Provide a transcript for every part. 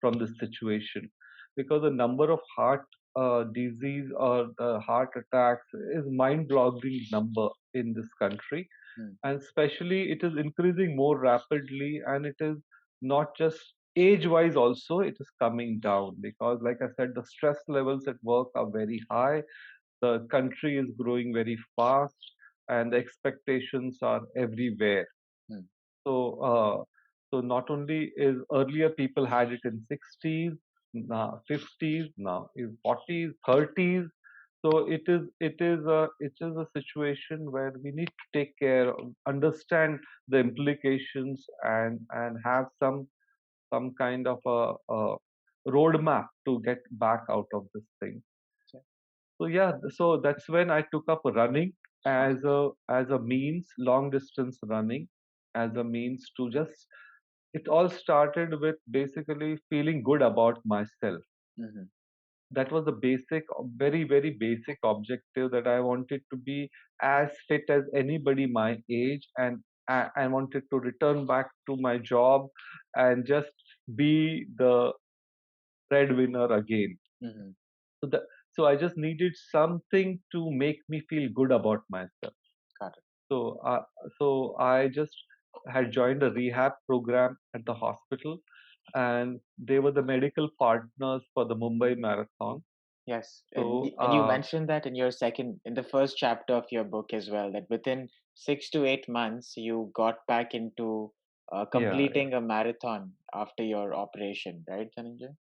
from this situation, because the number of heart disease or heart attacks is mind-boggling number in this country, Hmm. and especially it is increasing more rapidly, and it is not just age-wise, also it is coming down, because like I said, the stress levels at work are very high, the country is growing very fast, and the expectations are everywhere. Hmm. So, not only is earlier people had it in 60s, now 50s, now in 40s, 30s. So it is a situation where we need to take care, understand the implications, and have some kind of a roadmap to get back out of this thing. Okay. So yeah, so that's when I took up running Okay. as a means, long distance running as a means to just. It all started with basically feeling good about myself. Hmm. That was the basic, very very basic objective, that I wanted to be as fit as anybody my age, and I wanted to return back to my job and just be the breadwinner again. Hmm. So the so I just needed something to make me feel good about myself. Got it. So I just had joined a rehab program at the hospital, and they were the medical partners for the Mumbai Marathon. Yes, So and you mentioned that in your in the first chapter of your book as well, that within 6 to 8 months you got back into yeah, yeah. completing a marathon after your operation, right, Dhananjay?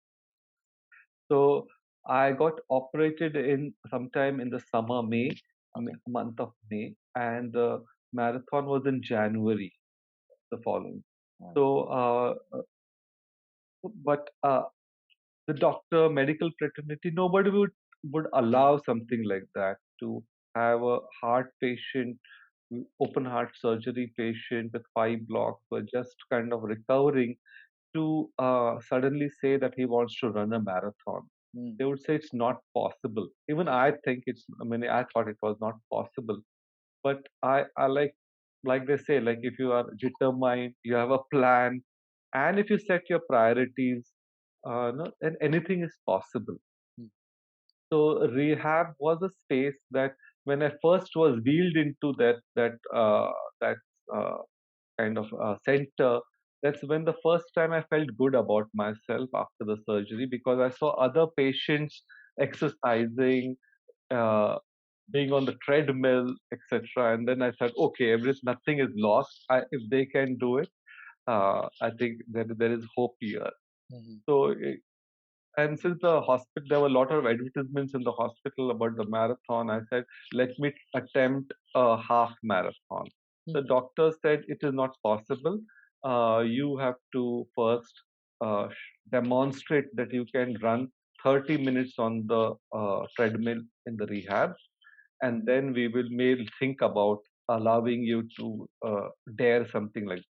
So I got operated in sometime in the summer, Okay. month of May, and the marathon was in January the following. All So, but the doctor, medical fraternity, nobody would allow something like that, to have a heart patient, open heart surgery patient with 5 blocks, who are just kind of recovering, to suddenly say that he wants to run a marathon. right. They would say it's not possible. Even I think it's. I mean, I thought it was not possible. But I like they say, like if you are determined, you have a plan, and if you set your priorities, no, then anything is possible. Mm. So rehab was a space that, when I first was wheeled into that uh, kind of center, that's when the first time I felt good about myself after the surgery, because I saw other patients exercising, uh, being on the treadmill, etc. And then I said, okay, nothing is lost. If they can do it, I think there is hope here. Mhm. So, and since the hospital, there were a lot of advertisements in the hospital about the marathon, I said, let me attempt a half marathon. The Mhm. doctor said it is not possible. You have to first demonstrate that you can run 30 minutes on the treadmill in the rehab, and then we will may think about allowing you to dare something like.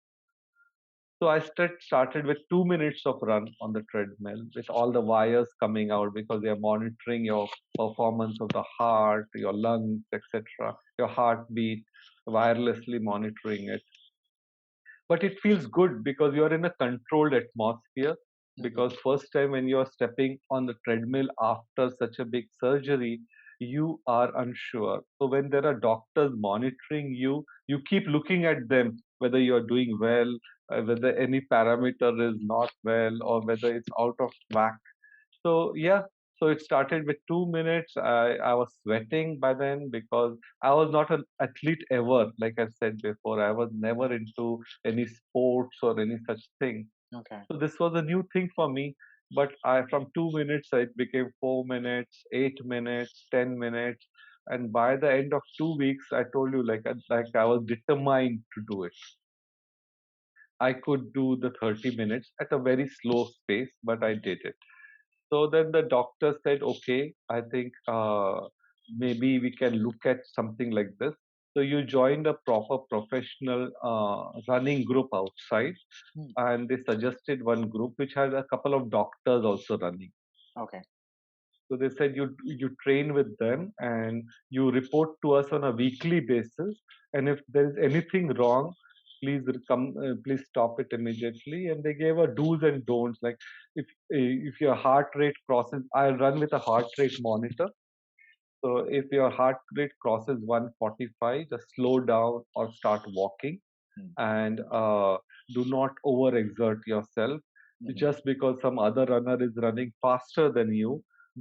So I started with 2 minutes of run on the treadmill, with all the wires coming out, because they are monitoring your performance of the heart, your lungs, etc., your heartbeat, wirelessly monitoring it. But it feels good because you are in a controlled atmosphere. Mhm. Because first time when you are stepping on the treadmill after such a big surgery, you are unsure. So when there are doctors monitoring you, you keep looking at them, whether you are doing well, whether any parameter is not well, or whether it's out of whack. So yeah, so it started with 2 minutes. I was sweating by then, because I was not an athlete ever. Like I said before, I was never into any sports or any such thing. Okay. So this was a new thing for me. But I, from 2 minutes, it became 4 minutes, 8 minutes, 10 minutes, and by the end of 2 weeks, I told you, like I was determined to do it. I could do the 30 minutes at a very slow pace, but I did it. So then the doctor said, okay, I think maybe we can look at something like this. So you joined a proper professional running group outside, Mm. and they suggested one group which had a couple of doctors also running. Okay. So they said you train with them, and you report to us on a weekly basis. And if there is anything wrong, please stop it immediately. And they gave a do's and don'ts, like if your heart rate crosses, I run with a heart rate monitor. So if your heart rate crosses 145, just slow down or start walking, Mm. and do not overexert yourself. Mhm. Just because some other runner is running faster than you,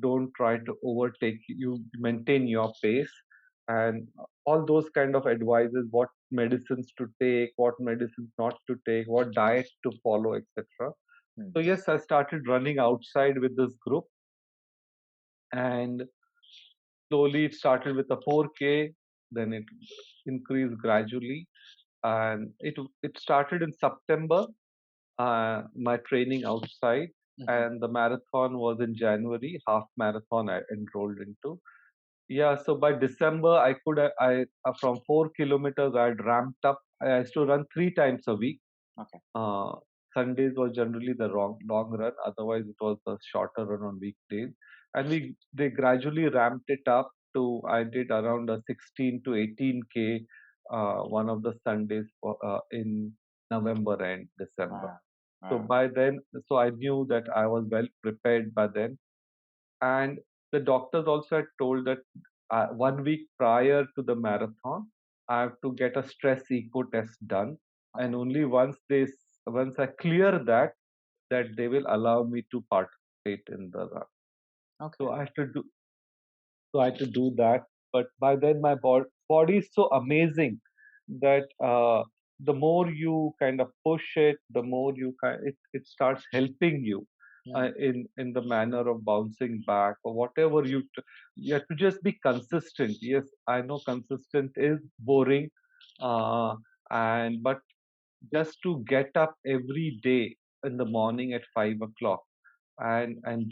don't try to overtake you. Maintain your pace, and all those kind of advices: what medicines to take, what medicines not to take, what diet to follow, etc. Mm. So yes, I started running outside with this group, and slowly it started with a 4K, then it increased gradually, and it started in September, my training outside, Mhm. and the marathon was in January, half marathon I enrolled into. Yeah, so by December, from 4 kilometers, I had ramped up. I used to run 3 times a week. Okay. Uh, Sundays was generally the long run. Otherwise, it was a shorter run on weekdays. And they gradually ramped it up to, I did around a 16 to 18K one of the Sundays in November and December. Wow. So Wow. by then, so I knew that I was well prepared by then. And the doctors also had told that 1 week prior to the marathon, I have to get a stress echo test done. Okay. And only once I clear that, that they will allow me to participate in the run. So Okay. I had to do so I had to do that. But by then, my body is so amazing that the more you kind of push it, the more it starts helping you Mm. in the manner of bouncing back or whatever you have to just be consistent. Yes, I know consistent is boring, uh, and but just to get up every day in the morning at 5 o'clock and do